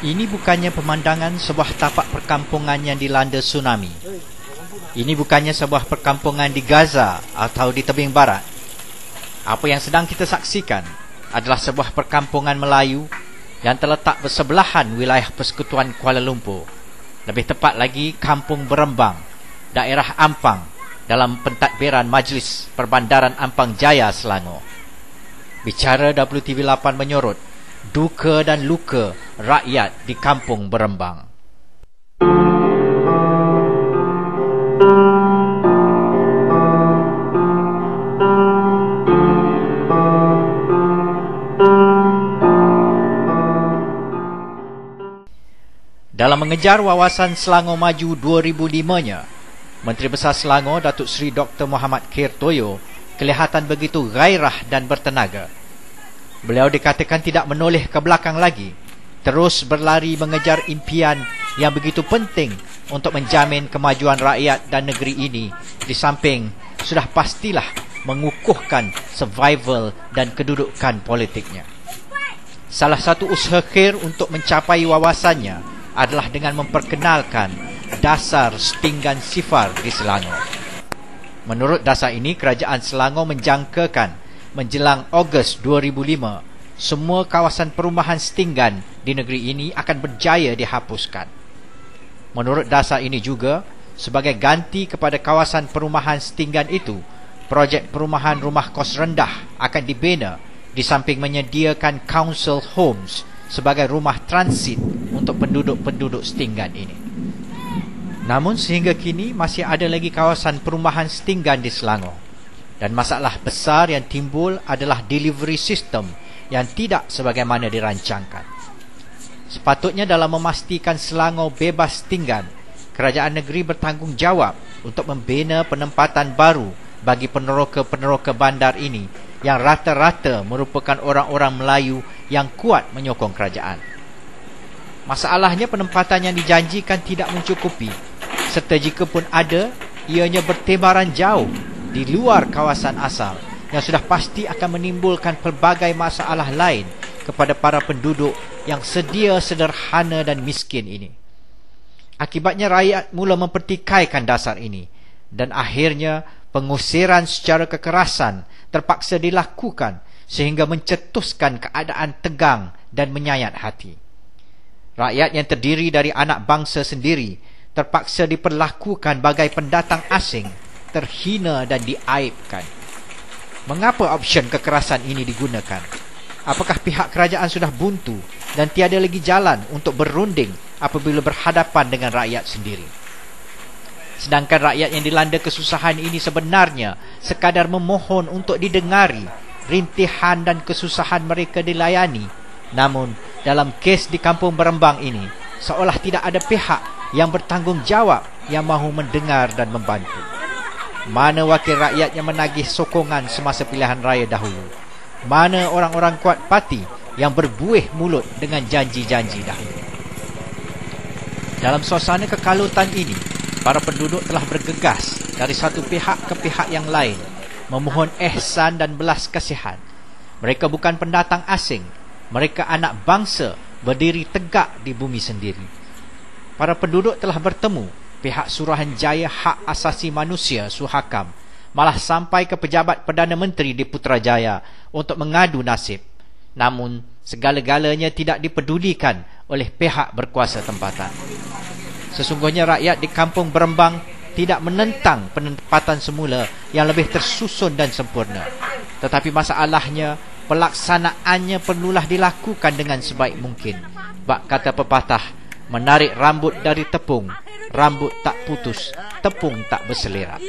Ini bukannya pemandangan sebuah tapak perkampungan yang dilanda tsunami. Ini bukannya sebuah perkampungan di Gaza atau di tebing barat. Apa yang sedang kita saksikan adalah sebuah perkampungan Melayu yang terletak bersebelahan wilayah Persekutuan Kuala Lumpur. Lebih tepat lagi, Kampung Berembang, daerah Ampang, dalam pentadbiran Majlis Perbandaran Ampang Jaya, Selangor. Bicara WTV8 menyorot duka dan luka rakyat di Kampung Berembang. Dalam mengejar wawasan Selangor Maju 2005-nya, Menteri Besar Selangor Datuk Seri Dr. Muhammad Khair Toyo kelihatan begitu gairah dan bertenaga. Beliau dikatakan tidak menoleh ke belakang lagi, terus berlari mengejar impian yang begitu penting untuk menjamin kemajuan rakyat dan negeri ini, di samping sudah pastilah mengukuhkan survival dan kedudukan politiknya. Salah satu usaha Khair untuk mencapai wawasannya adalah dengan memperkenalkan dasar setinggan sifar di Selangor. Menurut dasar ini, Kerajaan Selangor menjangkakan menjelang Ogos 2005, semua kawasan perumahan setinggan di negeri ini akan berjaya dihapuskan. Menurut dasar ini juga, sebagai ganti kepada kawasan perumahan setinggan itu, projek perumahan rumah kos rendah akan dibina di samping menyediakan council homes sebagai rumah transit untuk penduduk-penduduk setinggan ini. Namun sehingga kini masih ada lagi kawasan perumahan setinggan di Selangor, dan masalah besar yang timbul adalah delivery system yang tidak sebagaimana dirancangkan. Sepatutnya dalam memastikan Selangor bebas setinggan, kerajaan negeri bertanggungjawab untuk membina penempatan baru bagi peneroka-peneroka bandar ini yang rata-rata merupakan orang-orang Melayu yang kuat menyokong kerajaan. Masalahnya, penempatan yang dijanjikan tidak mencukupi, serta jika pun ada, ianya bertebaran jauh di luar kawasan asal yang sudah pasti akan menimbulkan pelbagai masalah lain kepada para penduduk yang sedia sederhana dan miskin ini. Akibatnya rakyat mula mempertikaikan dasar ini, dan akhirnya pengusiran secara kekerasan terpaksa dilakukan sehingga mencetuskan keadaan tegang dan menyayat hati. Rakyat yang terdiri dari anak bangsa sendiri terpaksa diperlakukan bagai pendatang asing, terhina dan diaibkan. Mengapa opsi kekerasan ini digunakan? Apakah pihak kerajaan sudah buntu dan tiada lagi jalan untuk berunding apabila berhadapan dengan rakyat sendiri? Sedangkan rakyat yang dilanda kesusahan ini sebenarnya sekadar memohon untuk didengari, rintihan dan kesusahan mereka dilayani. Namun dalam kes di Kampung Berembang ini, seolah tidak ada pihak yang bertanggungjawab yang mahu mendengar dan membantu. Mana wakil rakyat yang menagih sokongan semasa pilihan raya dahulu? Mana orang-orang kuat parti yang berbuih mulut dengan janji-janji dahulu? Dalam suasana kekalutan ini, para penduduk telah bergegas dari satu pihak ke pihak yang lain, memohon ihsan dan belas kasihan. Mereka bukan pendatang asing, mereka anak bangsa berdiri tegak di bumi sendiri. Para penduduk telah bertemu pihak Suruhanjaya Hak Asasi Manusia Suhakam, malah sampai ke pejabat Perdana Menteri di Putrajaya untuk mengadu nasib. Namun segala-galanya tidak dipedulikan oleh pihak berkuasa tempatan. Sesungguhnya rakyat di Kampung Berembang tidak menentang penempatan semula yang lebih tersusun dan sempurna. Tetapi masalahnya, pelaksanaannya perlulah dilakukan dengan sebaik mungkin. Bak kata pepatah, menarik rambut dari tepung, rambut tak putus, tepung tak berselera.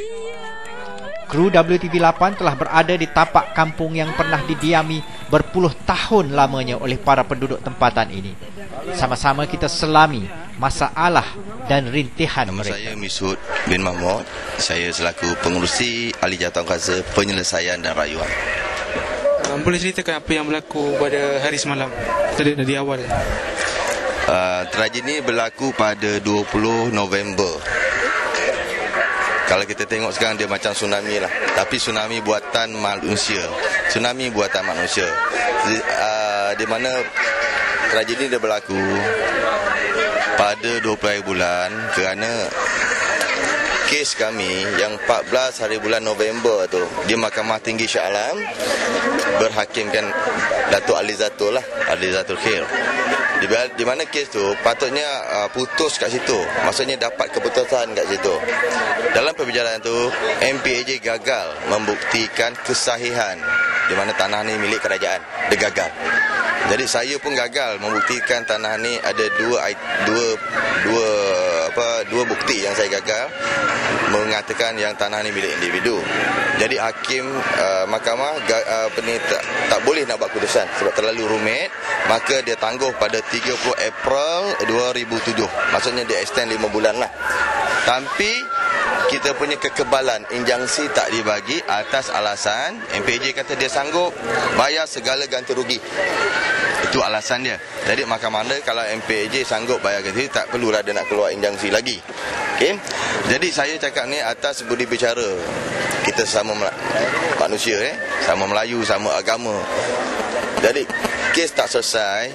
Kru WTV8 telah berada di tapak kampung yang pernah didiami berpuluh tahun lamanya oleh para penduduk tempatan ini. Sama-sama kita selami masalah dan rintihan mereka. Saya Misud bin Mahmud. Saya selaku pengurusi Ahli Jawatankuasa Penyelesaian dan Rayuan. Boleh ceritakan apa yang berlaku pada hari semalam dari awal? Tragedi ini berlaku pada 20 November. Kalau kita tengok sekarang dia macam tsunami lah. Tapi tsunami buatan manusia. Tsunami buatan manusia. Di mana tragedi dia berlaku pada 20 hari bulan kerana kes kami yang 14 hari bulan November tu di Mahkamah Tinggi Shah Alam berhakimkan Datuk Alizatul Khair. Di mana kes tu patutnya putus kat situ. Maksudnya dapat keputusan kat situ. Dalam perbicaraan tu MPAJ gagal membuktikan kesahihan di mana tanah ni milik kerajaan. Dia gagal. Jadi saya pun gagal membuktikan tanah ni ada dua bukti yang saya gagal mengatakan yang tanah ni milik individu. Jadi hakim mahkamah tak boleh nak buat keputusan sebab terlalu rumit, maka dia tangguh pada 30 April 2007. Maksudnya dia extend 5 bulan lah. Tapi kita punya kekebalan injunksi tak dibagi atas alasan MPJ kata dia sanggup bayar segala ganti rugi. Itu alasan dia. Jadi mahkamah kalau MPJ sanggup bayar ganti rugi, tak perlulah dia nak keluar injunksi lagi. Okay? Jadi saya cakap ni atas budi bicara kita sama manusia, sama Melayu, sama agama. Jadi kes tak selesai,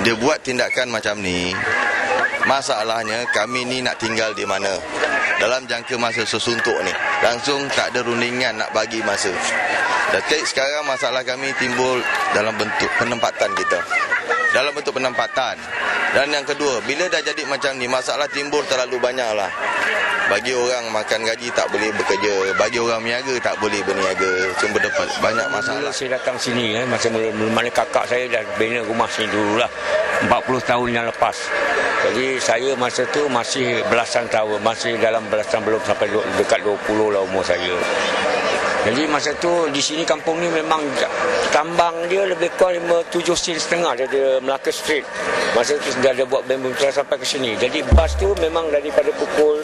dia buat tindakan macam ni. Masalahnya kami ni nak tinggal di mana dalam jangka masa sesuntuk ni. Langsung tak ada rundingan nak bagi masa. Jadi sekarang masalah kami timbul dalam bentuk penempatan kita. Dalam bentuk penempatan. Dan yang kedua, bila dah jadi macam ni, masalah timbul terlalu banyak lah. Bagi orang makan gaji tak boleh bekerja, bagi orang meniaga tak boleh berniaga, cuma dapat banyak masalah. Saya datang sini masa mana kakak saya dah bina rumah sini dululah 40 tahun yang lepas. Jadi saya masa tu masih belasan tahun, masih dalam belasan, belum sampai dekat 20 lah umur saya. Jadi masa tu di sini kampung ni memang tambang dia lebih kurang 7 sen setengah dari Melaka Street. Masa tu sudah ada buat bambu sampai ke sini. Jadi bas tu memang daripada pukul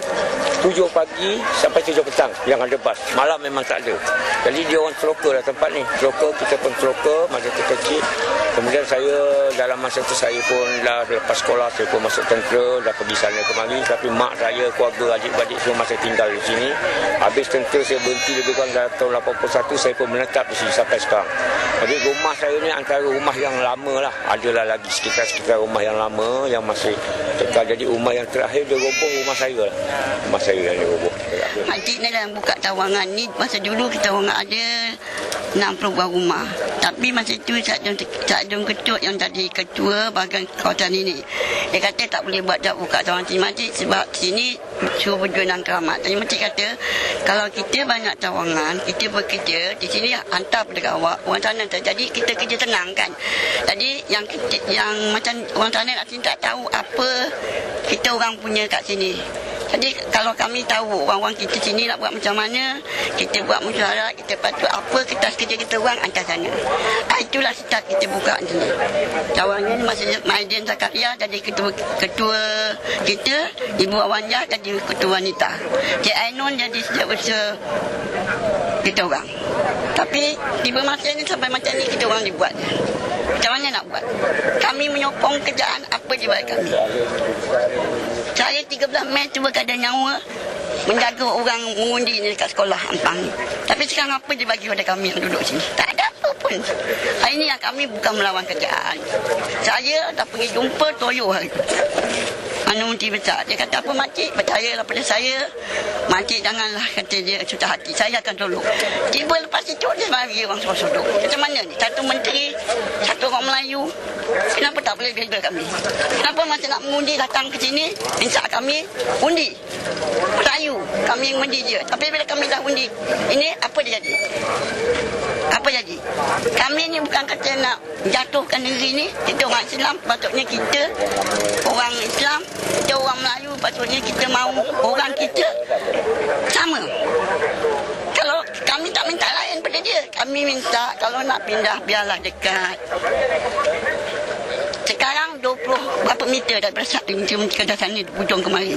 7 pagi sampai 7 petang yang ada bas. Malam memang tak ada. Jadi dia orang troker lah tempat ni. Troker, kita pun troker masa tu kecil. Kemudian saya dalam masa tu saya pun dah lepas sekolah, saya pun masuk tentera, dah pergi sana kemari. Tapi mak saya, keluarga, adik-adik semua masih tinggal di sini. Habis tentera saya berhenti lebih kurang dah tahun 81, saya pun menetap di sini sampai sekarang. Jadi rumah saya ni antara rumah yang lama lah. Adalah lagi sekitar rumah yang lama yang masih kekal. Jadi rumah yang terakhir dia roboh rumah saya lah. Rumah saya yang dia roboh. Makcik ni dah buka tawangan ni. Masa dulu kita orang ada 60 buah rumah. Tapi masa itu Cak Jom Ketut yang jadi ketua bahagian kawasan ini, dia kata tak boleh buka tawangan sini makcik sebab sini suruh berjual dan keramat. Tapi makcik kata kalau kita banyak tawangan, kita bekerja di sini hantar pada awak orang sana. Jadi kita kerja tenang kan. Jadi yang macam orang sana kat sini tak tahu apa kita orang punya kat sini. Jadi kalau kami tahu orang-orang kita sini nak buat macam mana, kita buat mesyuarat, kita patut apa kertas kerja kita orang hantar sana. Itulah start kita buka di sini. Tawangan ni masa Maidin Zakaria jadi ketua kita, Ibu Awanja jadi ketua wanita, Cik Ainun jadi setiausaha kita orang. Tapi tiba masa ni sampai macam ni kita orang dibuat. Macam mana nak buat? Kami menyokong kerjaan apa je buat kami. Saya 13 Mei cuba keadaan nyawa menjaga orang mengundi ni dekat sekolah Ampang ni. Tapi sekarang apa dia bagi kepada kami yang duduk sini? Tak ada apa pun. Hari ni yang kami bukan melawan kerjaan. Saya dah pergi jumpa Toyo hari tu. Mana Menteri Besar. Dia kata apa makcik? Percayalah pada saya. Makcik janganlah kata dia susah hati. Saya akan tolong. Tiba lepas itu dia mari orang sodok. Macam mana ni? Satu menteri, satu orang Melayu. Kenapa tak boleh bela kami? Kenapa masa nak mengundi datang ke sini, minta kami undi? Melayu. Kami yang undi je. Tapi bila kami dah undi, ini apa dia jadi? Apa jadi? Kami ni bukan kata nak jatuhkan negeri ni. Kita orang Islam, patutnya kita orang Islam, kita orang Melayu, patutnya kita mahu orang kita sama. Kalau kami tak minta lain pada dia, kami minta kalau nak pindah biarlah dekat. Sekarang 20 berapa meter daripada kerja sana di hujung kemari.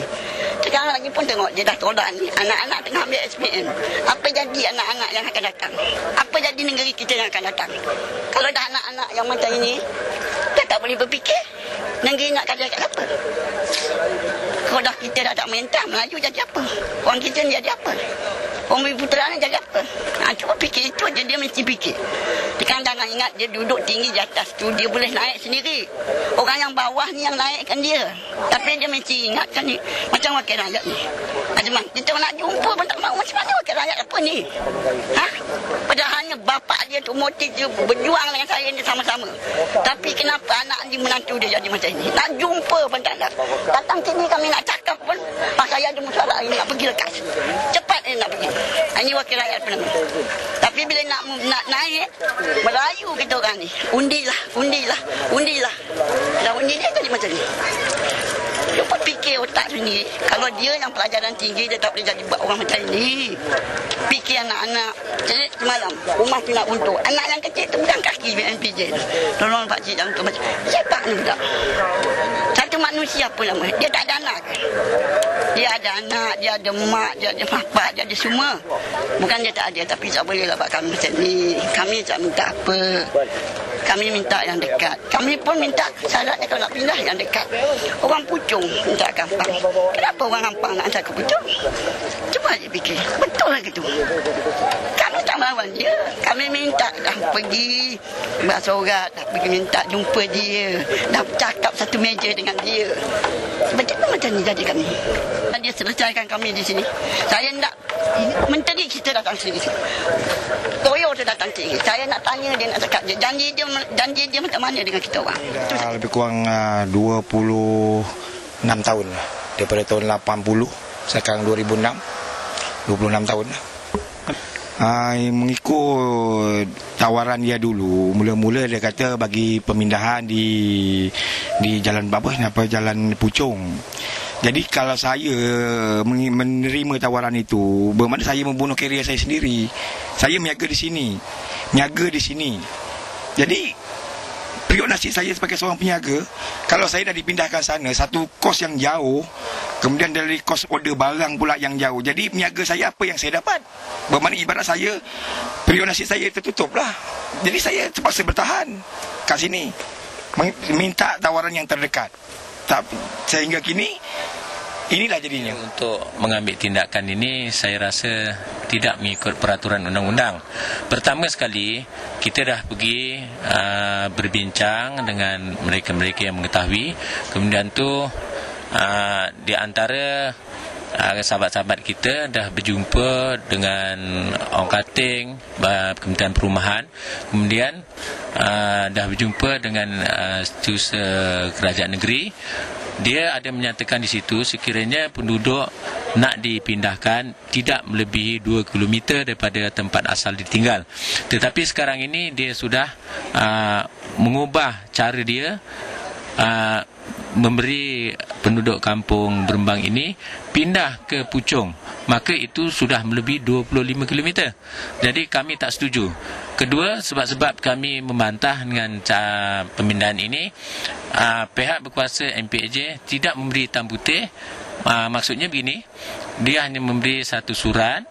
Sekarang lagi pun tengok dia dah tolak ni. Anak-anak tengah ambil SPM. Apa jadi anak-anak yang akan datang? Apa jadi negeri kita yang akan datang? Kalau dah anak-anak yang macam ini, dia tak boleh berfikir. Negeri nak kerja kat apa? Kalau dah kita dah tak mental, Melayu jadi apa? Orang kita ni jadi apa? Umi putera ni jadi apa? Cuba fikir itu aja, dia mesti fikir. Tekan jangan ingat dia duduk tinggi di atas tu, dia boleh naik sendiri. Orang yang bawah ni yang naikkan dia. Tapi dia mesti ingatkan ni, macam wakil rakyat ni. Azman, kita nak jumpa pun tak mahu. Macam mana wakil rakyat apa ni? Padahalnya bapak dia tu motif dia berjuang dengan saya ni sama-sama. Tapi kenapa anak ni menantu dia jadi macam ni? Nak jumpa pun tak nak. Datang sini kami nak cakap pun, saya ada masalah ini nak pergi lekas. Cepat ni nak pergi. Ini wakil rakyat pun. Tapi bila nak naik, merayu kita orang ni. Undilah. Dah undi dia jadi macam ni. Lupa fikir otak sendiri. Kalau dia yang pelajaran tinggi, dia tak boleh jadi buat orang macam ni. Fikir anak-anak. Jadi semalam, rumah tu nak untuk. Anak yang kecil tu bukan kaki MPJ. Tolong pakcik dan untuk macam. Siapa ni budak? Satu manusia pun lama. Dia tak ada anak ke? Dia ada anak, dia ada mak, dia ada bapak, dia ada semua. Bukan dia tak ada, tapi tak boleh lah buat kami macam ni. Kami tak minta apa. Kami minta yang dekat. Kami pun minta syaratnya kalau nak pindah yang dekat. Orang Puchong minta gampang. Kenapa orang gampang nak hantar ke Puchong? Cuba dia fikir. Betul lah gitu. Kami tak melawan dia. Kami minta dah pergi bersorak, dah pergi minta jumpa dia, dah cakap satu meja dengan dia. Macam ni jadi kami. Dia selesaikan kami di sini. Saya nak menteri kita datang sini. Toyo tu datang sini. Saya nak tanya dia, nak cakap dia. Janji dia macam mana dengan kita orang? Lebih kurang 26 tahun. Daripada tahun 80 sekarang 2006. 26 tahun. Mengikut tawaran dia dulu, mula-mula dia kata bagi pemindahan di jalan Jalan Puchong. Jadi kalau saya menerima tawaran itu, bermakna saya membunuh karier saya sendiri. Saya meniaga di sini. Jadi periuk nasib saya sebagai seorang peniaga, kalau saya dah dipindahkan sana, satu kos yang jauh, kemudian dari kos order barang pula yang jauh. Jadi peniaga saya apa yang saya dapat? Bermakna ibarat saya, periuk nasib saya tertutup lah. Jadi saya terpaksa bertahan kat sini, minta tawaran yang terdekat. Sehingga kini inilah jadinya. Untuk mengambil tindakan ini, saya rasa tidak mengikut peraturan undang-undang. Pertama sekali, kita dah pergi berbincang dengan mereka-mereka yang mengetahui. Kemudian tu di antara sahabat-sahabat kita dah berjumpa dengan orang Kating, Kementerian Perumahan. Kemudian dah berjumpa dengan Setiausaha Kerajaan Negeri. Dia ada menyatakan di situ sekiranya penduduk nak dipindahkan tidak melebihi 2 km daripada tempat asal ditinggal. Tetapi sekarang ini dia sudah mengubah cara dia, memberi penduduk kampung Berembang ini pindah ke Puchong. Maka itu sudah melebihi 25 km. Jadi kami tak setuju. Kedua, sebab kami membantah dengan pemindahan ini, pihak berkuasa MPJ tidak memberi hitam putih. Maksudnya begini, dia hanya memberi satu surat.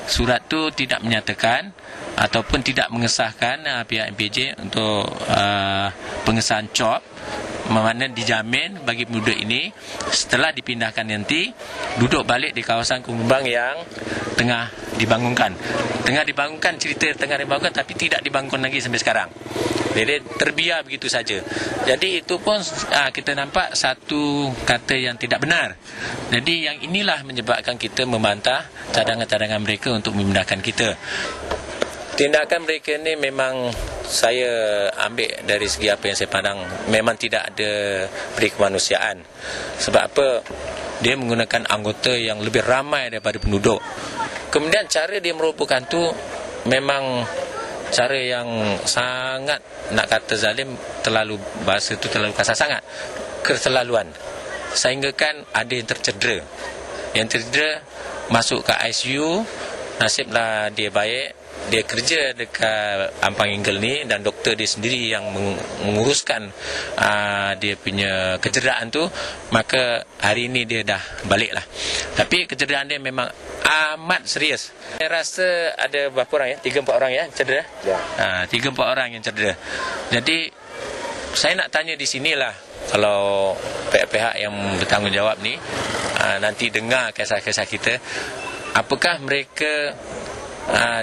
Surat tu tidak menyatakan ataupun tidak mengesahkan pihak MPJ untuk pengesahan COP. Mana dijamin bagi penduduk ini setelah dipindahkan nanti duduk balik di kawasan Kumbang yang tengah dibangunkan. Cerita tengah dibangunkan tapi tidak dibangun lagi sampai sekarang. Jadi terbiar begitu saja. Jadi itu pun kita nampak satu kata yang tidak benar. Jadi yang inilah menyebabkan kita membantah cadangan-cadangan mereka untuk memindahkan kita. Tindakan mereka ni memang saya ambil dari segi apa yang saya pandang memang tidak ada peri kemanusiaan. Sebab apa? Dia menggunakan anggota yang lebih ramai daripada penduduk. Kemudian cara dia merupakan tu memang cara yang sangat, nak kata zalim, bahasa tu terlalu kasar sangat. Keterlaluan. Sehingga kan ada yang tercedera. Yang tercedera masuk ke ICU, nasiblah dia baik. Dia kerja dekat Ampang Inggil ni dan doktor dia sendiri yang menguruskan dia punya kecederaan tu. Maka hari ini dia dah balik lah. Tapi kecederaan dia memang amat serius. Saya rasa ada berapa orang 3-4 orang cedera. 3-4 orang yang cedera. Jadi saya nak tanya di sinilah, kalau pihak-pihak yang bertanggungjawab ni nanti dengar kisah-kisah kita, apakah mereka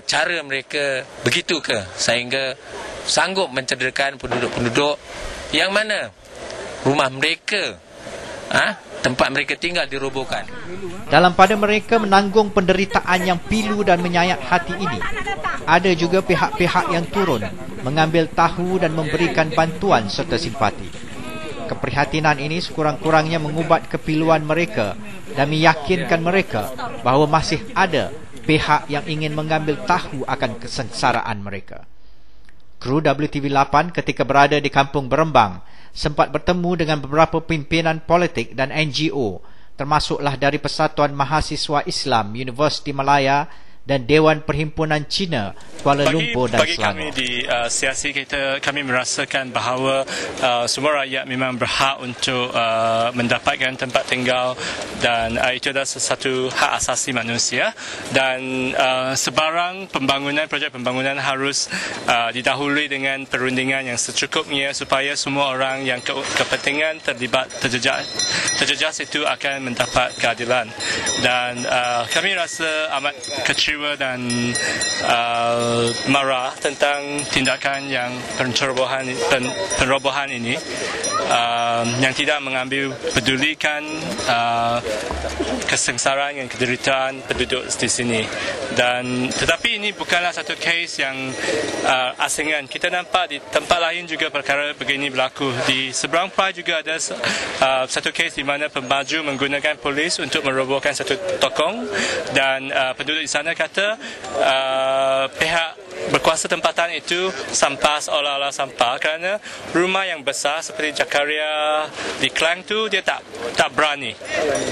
cara mereka begitu ke sehingga sanggup mencederakan penduduk-penduduk yang mana rumah mereka, tempat mereka tinggal dirobohkan. Dalam pada mereka menanggung penderitaan yang pilu dan menyayat hati ini, ada juga pihak-pihak yang turun mengambil tahu dan memberikan bantuan serta simpati. Keprihatinan ini sekurang-kurangnya mengubat kepiluan mereka dan meyakinkan mereka bahawa masih ada pihak yang ingin mengambil tahu akan kesengsaraan mereka. Kru WTV8 ketika berada di Kampung Berembang sempat bertemu dengan beberapa pimpinan politik dan NGO, termasuklah dari Persatuan Mahasiswa Islam Universiti Malaya dan Dewan Perhimpunan Cina Kuala Lumpur dan Selangor. Bagi kami di siasi kita, kami merasakan bahawa semua rakyat memang berhak untuk mendapatkan tempat tinggal dan itu adalah satu hak asasi manusia, dan sebarang projek pembangunan harus didahului dengan perundingan yang secukupnya supaya semua orang yang kepentingan terjejas itu akan mendapat keadilan. Dan kami rasa amat kecewa dan marah tentang tindakan yang penrobohan ini yang tidak mengambil pedulikan kesengsaraan dan kederitaan penduduk di sini. Dan tetapi ini bukanlah satu kes yang asingan. Kita nampak di tempat lain juga perkara begini berlaku. Di seberang Perai juga ada satu kes di mana pembaju menggunakan polis untuk merobohkan satu tokong, dan penduduk di sana kata pihak berkuasa tempatan itu sampah seolah-olah sampah kerana rumah yang besar seperti Jakaria di Klang tu dia tak berani.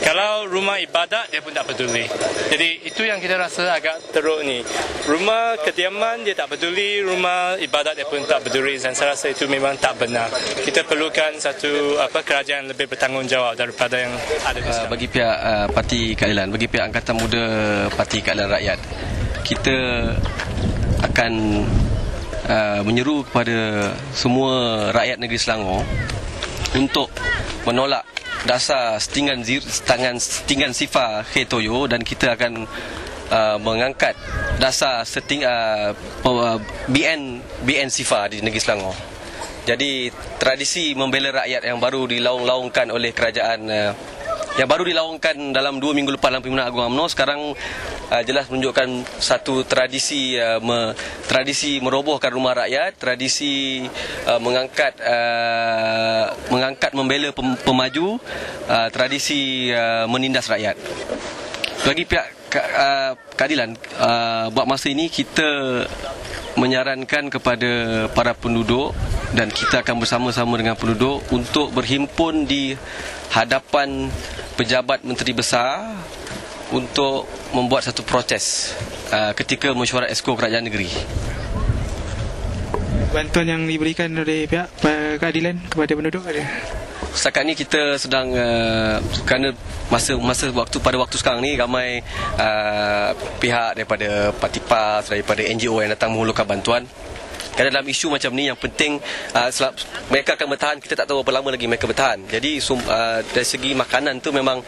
Kalau rumah ibadat dia pun tak peduli. Jadi itu yang kita rasa agak teruk ni. Rumah kediaman dia tak peduli, rumah ibadat dia pun tak peduli, dan saya rasa itu memang tak benar. Kita perlukan satu kerajaan lebih bertanggungjawab daripada yang ada di sekarang. Bagi pihak Parti Keadilan, bagi pihak Angkatan Muda Parti Keadilan Rakyat, kita akan menyeru kepada semua rakyat negeri Selangor untuk menolak dasar setingan Sifa Khair Toyo, dan kita akan mengangkat dasar BN Sifa di negeri Selangor. Jadi tradisi membela rakyat yang baru dilaung-laungkan oleh kerajaan, yang baru dilaungkan dalam 2 minggu lepas dalam Pimpinan Agung UMNO, sekarang jelas menunjukkan satu tradisi merobohkan rumah rakyat, tradisi mengangkat membela pemaju, tradisi menindas rakyat. Bagi pihak keadilan, buat masa ini kita menyarankan kepada para penduduk, dan kita akan bersama-sama dengan penduduk untuk berhimpun di hadapan pejabat menteri besar untuk membuat satu protes ketika mesyuarat esko kerajaan negeri. Bantuan yang diberikan oleh pihak keadilan kepada penduduk ada? Setakat ni kita sedang kerana pada waktu sekarang ni ramai pihak daripada Parti PAS, daripada NGO yang datang menghulurkan bantuan. Kerana dalam isu macam ni yang penting mereka akan bertahan, kita tak tahu berapa lama lagi mereka bertahan. Jadi dari segi makanan tu memang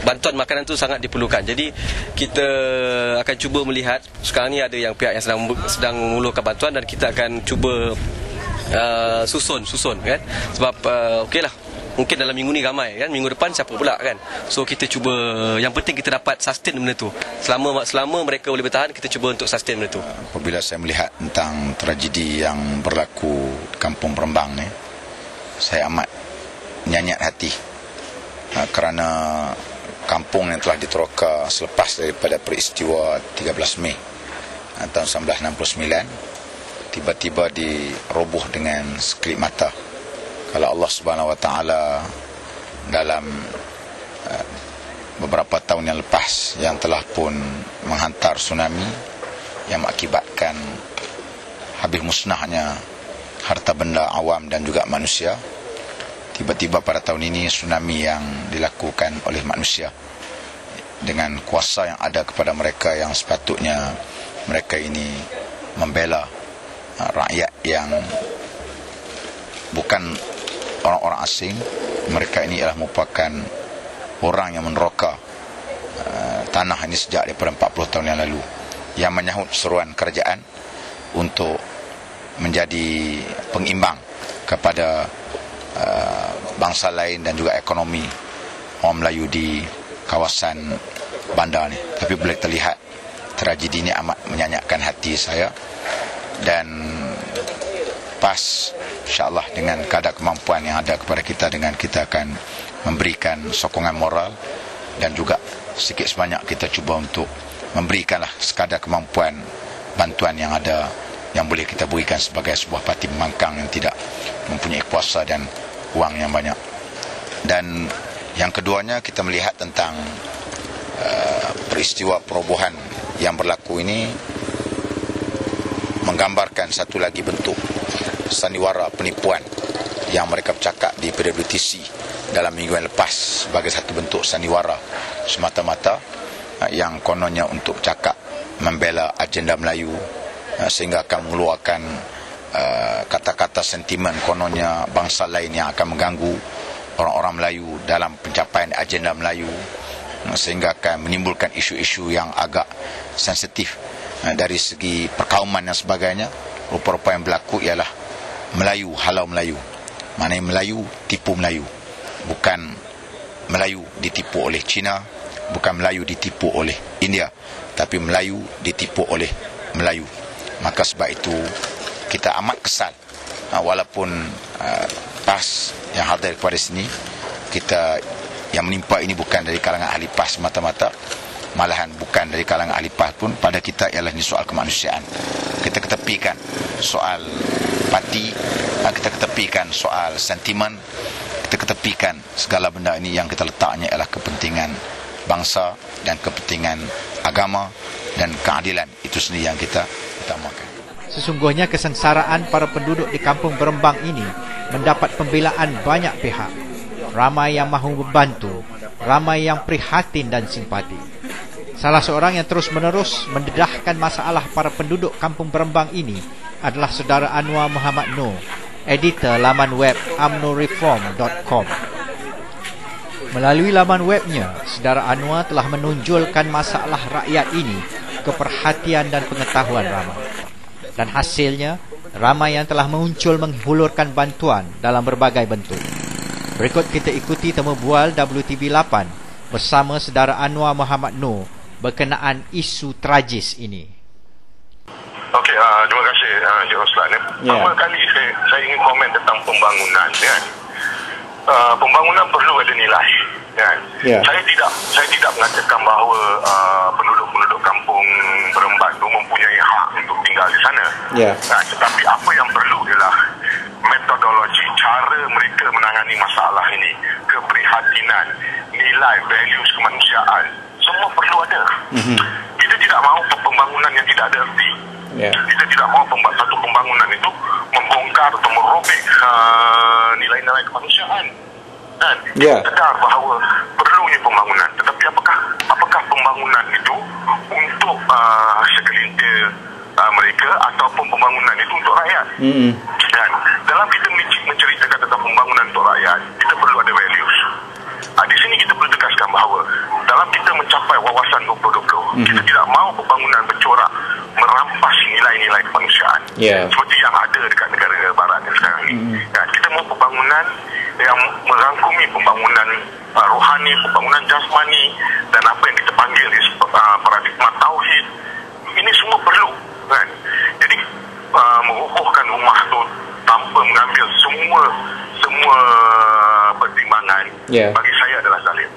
bantuan makanan tu sangat diperlukan. Jadi kita akan cuba melihat, sekarang ni ada yang pihak yang sedang mengulurkan bantuan, dan kita akan cuba susun kan, sebab okeylah, mungkin dalam minggu ni ramai kan, minggu depan siapa pula kan. So kita cuba, yang penting kita dapat sustain benda tu. Selama mereka boleh bertahan, kita cuba untuk sustain benda tu. Apabila saya melihat tentang tragedi yang berlaku di Kampung Berembang ni, saya amat nyanyat hati kerana kampung yang telah diteroka selepas daripada peristiwa 13 Mei tahun 1969 tiba-tiba diroboh dengan sekelip mata. Kalau Allah Subhanahu Wa Taala dalam beberapa tahun yang lepas yang telah pun menghantar tsunami yang mengakibatkan habis musnahnya harta benda awam dan juga manusia, tiba-tiba pada tahun ini tsunami yang dilakukan oleh manusia dengan kuasa yang ada kepada mereka, yang sepatutnya mereka ini membela rakyat yang bukan orang-orang asing. Mereka ini adalah merupakan orang yang meneroka tanah ini sejak daripada 40 tahun yang lalu, yang menyahut seruan kerajaan untuk menjadi pengimbang kepada bangsa lain dan juga ekonomi orang Melayu di kawasan bandar ni. Tapi boleh terlihat tragedi ini amat menyanyakkan hati saya, dan pas insyaAllah dengan kadar kemampuan yang ada kepada kita, dengan kita akan memberikan sokongan moral dan juga sedikit sebanyak kita cuba untuk memberikanlah sekadar kemampuan bantuan yang ada, yang boleh kita berikan sebagai sebuah parti pembangkang yang tidak mempunyai kuasa dan wang yang banyak. Dan yang keduanya, kita melihat tentang peristiwa perobohan yang berlaku ini menggambarkan satu lagi bentuk sandiwara penipuan yang mereka bercakap di PWTC dalam minggu yang lepas sebagai satu bentuk sandiwara semata-mata yang kononnya untuk bercakap membela agenda Melayu, sehingga akan mengeluarkan kata-kata sentimen kononnya bangsa lain yang akan mengganggu orang-orang Melayu dalam pencapaian agenda Melayu, sehingga akan menimbulkan isu-isu yang agak sensitif dari segi perkauman dan sebagainya. Rupa-rupa yang berlaku ialah Melayu halau Melayu, maknanya Melayu tipu Melayu, bukan Melayu ditipu oleh China, bukan Melayu ditipu oleh India, tapi Melayu ditipu oleh Melayu. Maka sebab itu kita amat kesal, walaupun PAS yang hadir kepada sini, kita yang menimpa ini bukan dari kalangan ahli PAS semata-mata, malahan bukan dari kalangan ahli PAS pun. Pada kita ialah ini soal kemanusiaan. Kita ketepikan soal parti, kita ketepikan soal sentimen, kita ketepikan segala benda ini. Yang kita letaknya ialah kepentingan bangsa dan kepentingan agama dan keadilan. Itu sendiri yang kita utamakan. Sesungguhnya kesengsaraan para penduduk di kampung Berembang ini mendapat pembelaan banyak pihak. Ramai yang mahu membantu, ramai yang prihatin dan simpati. Salah seorang yang terus-menerus mendedahkan masalah para penduduk kampung Berembang ini adalah saudara Anwar Muhammad Noor, editor laman web umnoreform.com. Melalui laman webnya, saudara Anwar telah menonjolkan masalah rakyat ini ke perhatian dan pengetahuan ramai. Dan hasilnya, ramai yang telah muncul menghulurkan bantuan dalam berbagai bentuk. Berikut kita ikuti temu bual WTV8 bersama saudara Anwar Muhammad Noor berkenaan isu tragis ini. Okey, terima kasih Encik Roslan. Pertama kali saya ingin komen tentang pembangunan. Pembangunan perlu ada nilai. Saya tidak mengatakan bahawa penduduk-penduduk kampung Berembang itu mempunyai hak untuk tinggal di sana. Tetapi apa yang perlu ialah metodologi, cara mereka menangani masalah ini, keprihatinan, nilai, values kemanusiaan, semua perlu ada. Kita tidak mahu pembangunan yang tidak ada erti. Kita tidak mahu satu pembangunan itu membongkar atau merobek nilai-nilai kemanusiaan. Sedar bahawa perlunya pembangunan, tetapi apakah pembangunan itu untuk segelintir mereka ataupun pembangunan itu untuk rakyat? Dan dalam kita menceritakan tentang pembangunan untuk rakyat, kita perlu ada values. Di sini kita perlu tegaskan bahawa dalam kita mencapai wawasan 2020, kita tidak mahu pembangunan bercorak merampas nilai-nilai kemanusiaan seperti yang ada dekat negara-negara barat sekarang ini. Kita mahu pembangunan yang merangkumi pembangunan rohani, pembangunan jasmani, dan apa yang kita panggil paradigma tauhid. Ini semua perlu, kan? Jadi mengukuhkan rumah tu tanpa mengambil semua pertimbangan, bagi saya adalah zalim.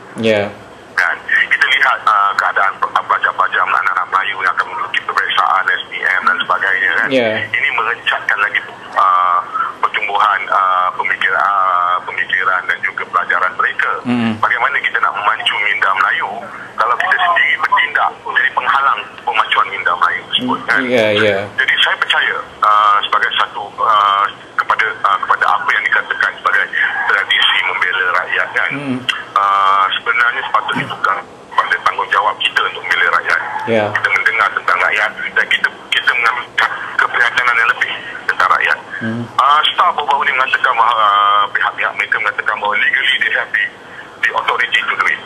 Kan? Kita lihat keadaan pelajar-pelajar anak-anak Melayu yang akan menduduki peperiksaan SPM dan sebagainya, kan? Ini merencatkan lagi pertumbuhan pemikiran dan juga pelajaran mereka. Bagaimana kita nak memacu minda Melayu kalau kita sendiri bertindak menjadi penghalang pemacuan minda Melayu tersebut, kan? Jadi saya percaya sebagai satu kepada apa yang dikatakan sebagai tradisi membela rakyat, kan? Sebenarnya sepatutnya bukan pada tanggungjawab kita untuk membela rakyat. Kita mendengar tentang rakyat dan kita mengambil keprihatinan yang lebih tentang rakyat. Staff baru-baru ini mengatakan bahawa pihak-pihak mereka mengatakan bahawa legally they have the authority to do it.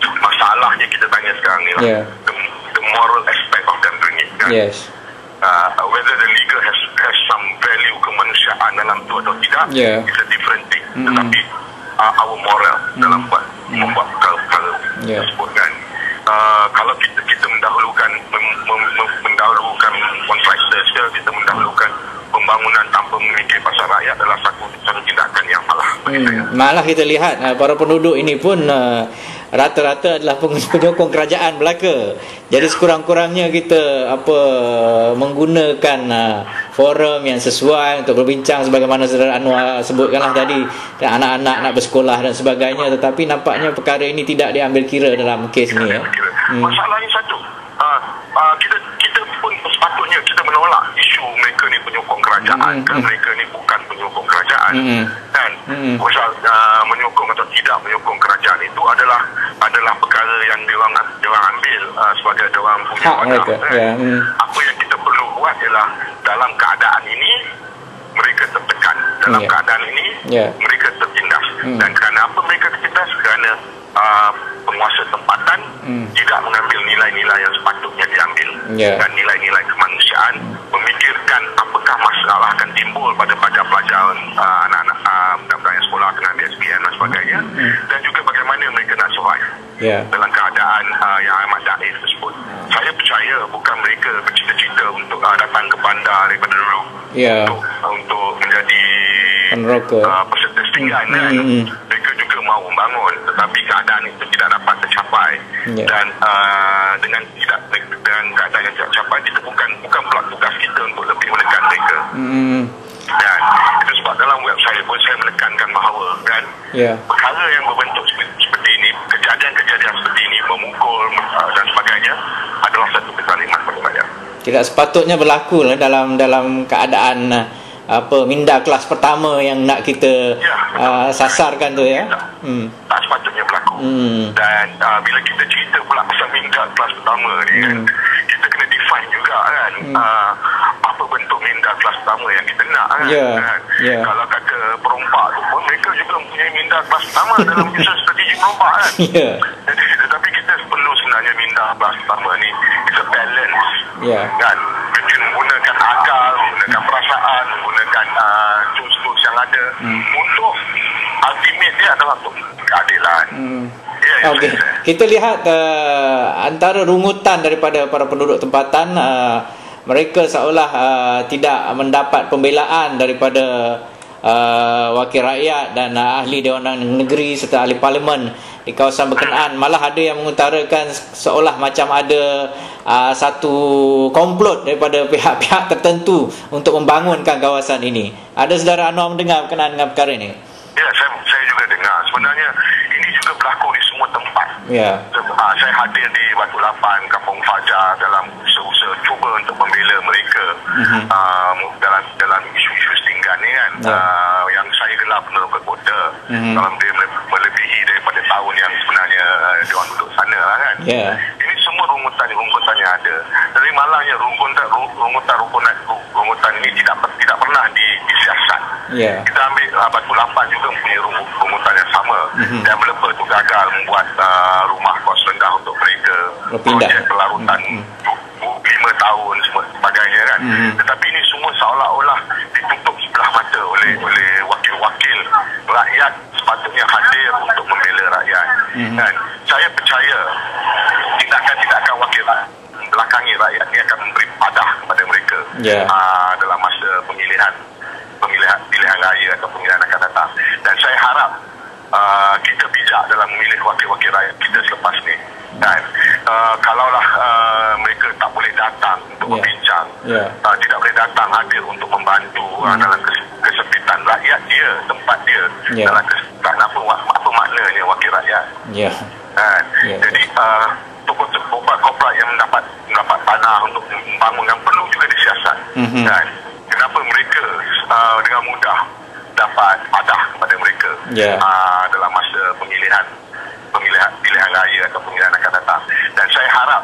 Masalahnya kita tanya persoalannya sekarang ni lah. The moral aspect of them doing it. Kan? Yes. Whether the legal has some value kemanusiaan dalam tu atau tidak, it's a different thing. Tetapi our moral dalam membuat perkara tersebut kan. Kalau kita mendahulukan contractors, kita mendahulukan pembangunan tanpa memikir pasal rakyat adalah satu tindakan yang malah. Malah kita lihat para penduduk ini pun rata-rata adalah penyokong kerajaan Melaka. Jadi sekurang-kurangnya kita menggunakan forum yang sesuai untuk berbincang sebagaimana Saudara Anwar sebutkanlah tadi, anak-anak nak bersekolah dan sebagainya, tetapi nampaknya perkara ini tidak diambil kira dalam kes ini ya. Masalahnya satu, kita pun sepatutnya kita menolak isu mereka ni penyokong kerajaan kan, mereka ni bukan penyokong kerajaan kan. Pasal menyokong atau tidak menyokong kerajaan itu adalah perkara yang diorang ambil sebagai diorang punya wadah kan. Apa yang kita perlu buat ialah dalam keadaan ini mereka tertekan, dalam keadaan ini mereka tertindas. Dan kerana apa mereka tertindas? Kerana penguasa tempatan tidak mengambil nilai-nilai yang sepatutnya diambil dan nilai-nilai kemanusiaan, memikirkan apakah masalah akan timbul pada pelajar anak-anak budak-budak yang sekolah tengah SPM dan sebagainya, dan juga bagaimana mereka nak survive dalam keadaan yang amat daif tersebut. Saya percaya bukan mereka bercita-cita untuk datang ke bandar daripada dulu untuk menjadi peserta setinggan kan. Mereka juga mahu membangun, tetapi keadaan itu tidak dapat tercapai dan dengan keadaan yang tidak tercapai, kita bukan pula tugas kita untuk lebih menekan mereka. Dan itu sebab dalam web saya pun saya menekankan bahawa kan perkara yang berbentuk seperti ini, kejadian-kejadian seperti ini, memukul dan sebagainya adalah satu kezaliman pada rakyat. Tidak sepatutnya berlaku dalam keadaan minda kelas pertama yang nak kita sasarkan tu ya. Tak sepatutnya berlaku. Dan bila kita cerita pula pasal minda kelas pertama ni kan, kita kena define juga kan apa bentuk minda kelas pertama yang kita nak kan. Kalau kata perompak tu pun mereka juga mempunyai minda kelas pertama dalam usaha strategi perompak kan. Jadi tetapi kita perlu sebenarnya minda kelas pertama ni is a balance kan, menggunakan akal, menggunakan perasaan, menggunakan tools-tools yang ada untuk ultimate dia adalah untuk keadilan. Okey, kita lihat antara rungutan daripada para penduduk tempatan, mereka seolah tidak mendapat pembelaan daripada wakil rakyat dan ahli Dewan Negeri serta ahli parlimen di kawasan berkenaan. Malah ada yang mengutarakan seolah macam ada satu komplot daripada pihak-pihak tertentu untuk membangunkan kawasan ini. Ada Saudara Anwar mendengar berkenaan dengan perkara ini? Ya, saya juga dengar. Sebenarnya ini juga berlaku di semua tempat. Saya hadir di Batu Lapan, Kampung Fajar dalam usaha cuba untuk membela mereka dalam isu-isu setinggan ni kan. Yang saya gelar peneroka kota dalam dia melebihi daripada tahun yang sebenarnya diorang duduk sana lah kan. Ini semua rungutan yang ada. Dari malangnya rungutan ini tidak pernah disiasat. Kita ambil Batu Lapan juga mempunyai rungutan yang sama. Dan Melepas itu gagal membuat rumah kos rendah untuk mereka, projek pelarutan 5 tahun sebagainya kan. Tetapi ini semua seolah-olah ditutup sebelah mata oleh wakil-wakil rakyat sepatutnya hadir untuk membela rakyat. Dan saya percaya tindakan-tindakan wakil belakangi rakyat ini akan memberi padah kepada mereka dalam masa pilihan raya atau pemilihan akan datang. Dan saya harap kita bijak dalam memilih wakil-wakil rakyat kita selepas ni. Dan kalaulah mereka tak boleh datang untuk berbincang, tidak boleh datang hadir untuk membantu dalam kesempitan rakyat dia, tempat dia, dalam kesempitan apa maknanya wakil rakyat. Jadi korporat yang mendapat tanah untuk membangun yang perlu juga disiasat. Dan kenapa mereka dengan mudah dapat padah kepada mereka dalam masa pilihan raya atau pemilihan akan datang. Dan saya harap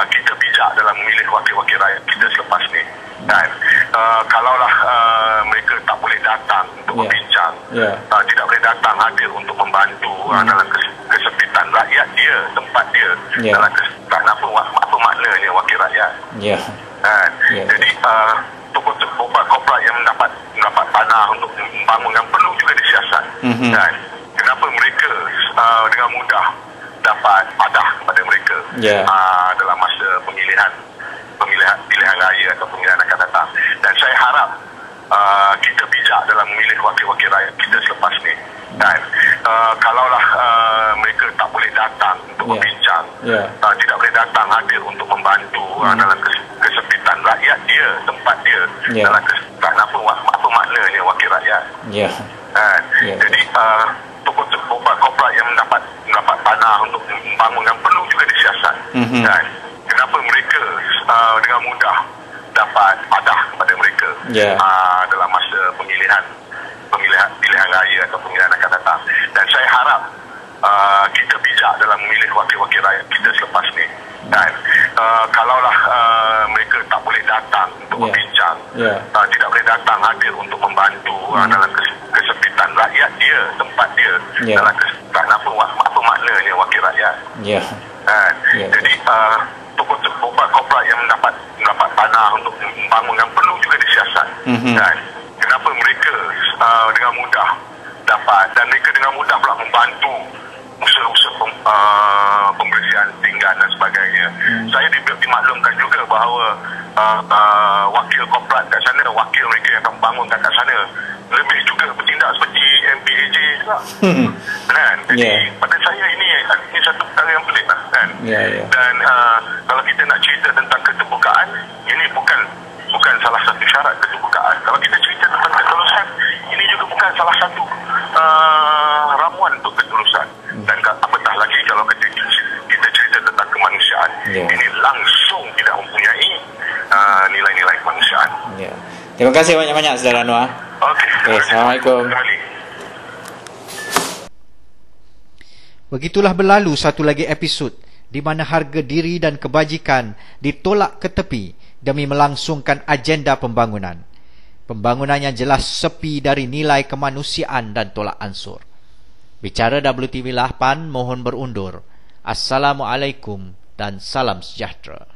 kita bijak dalam memilih wakil-wakil rakyat kita selepas ni. Dan kalaulah mereka tak boleh datang untuk berbincang, tidak boleh datang hadir untuk membantu dalam kesempitan rakyat dia, tempat tempat dia dalam tak apa maknanya wakil rakyat. Jadi tokoh-tokoh korporat yang mendapat tanah untuk membangunkan perlu juga disiasat. Dan kenapa mereka dengan mudah dapat padah kepada mereka dalam masa pilihan raya atau pemilihan akan datang. Dan saya harap kita bijak dalam memilih wakil-wakil rakyat kita selepas ni. Dan kalaulah mereka tak boleh datang untuk berbincang, tidak boleh datang hadir untuk membantu dalam kesempitan rakyat dia, tempat dia, dalam kesempitan apa maknanya wakil rakyat. Jadi tokoh-tokoh korporat yang mendapat tanah untuk membangunkan perlu juga disiasat. Dan kenapa mereka dengan mudah dapat padah kepada mereka dalam masa pilihan raya atau pemilihan akan datang. Dan saya harap kita bijak dalam memilih wakil-wakil rakyat kita selepas ni. Dan kalaulah mereka tak boleh datang untuk berbincang, tidak boleh datang hadir untuk membantu dalam kesempitan rakyat dia, tempat dia, dalam kesempitan apa maknanya wakil rakyat. Jadi tokoh-tokoh korporat yang mendapat tanah untuk membangunkan perlu juga disiasat. Dan kenapa mereka dengan mudah dapat, dan mereka dengan mudah pula membantu usaha-usaha pembersihan pinggan dan sebagainya. Saya dimaklumkan juga bahawa wakil korporat kat sana, wakil mereka yang akan membangunkan kat sana lebih juga bertindak seperti MPAJ juga. Kan? Jadi pada saya ini satu perkara yang pelik lah, kan? Dan kalau kita nak cerita tentang keterbukaan, ini bukan salah satu syarat keterbukaan. Kalau kita cerita tentang ketulusan, ini juga bukan salah satu ramuan untuk ketulusan. Dan apatah lagi kalau kita cerita tentang kemanusiaan, ini langsung tidak mempunyai nilai-nilai kemanusiaan. Terima kasih banyak-banyak Saudara Anwar. Assalamualaikum. Begitulah berlalu satu lagi episod di mana harga diri dan kebajikan ditolak ke tepi demi melangsungkan agenda pembangunan. Pembangunan yang jelas sepi dari nilai kemanusiaan dan tolak ansur. Bicara WTV Lahpan mohon berundur. Assalamualaikum dan salam sejahtera.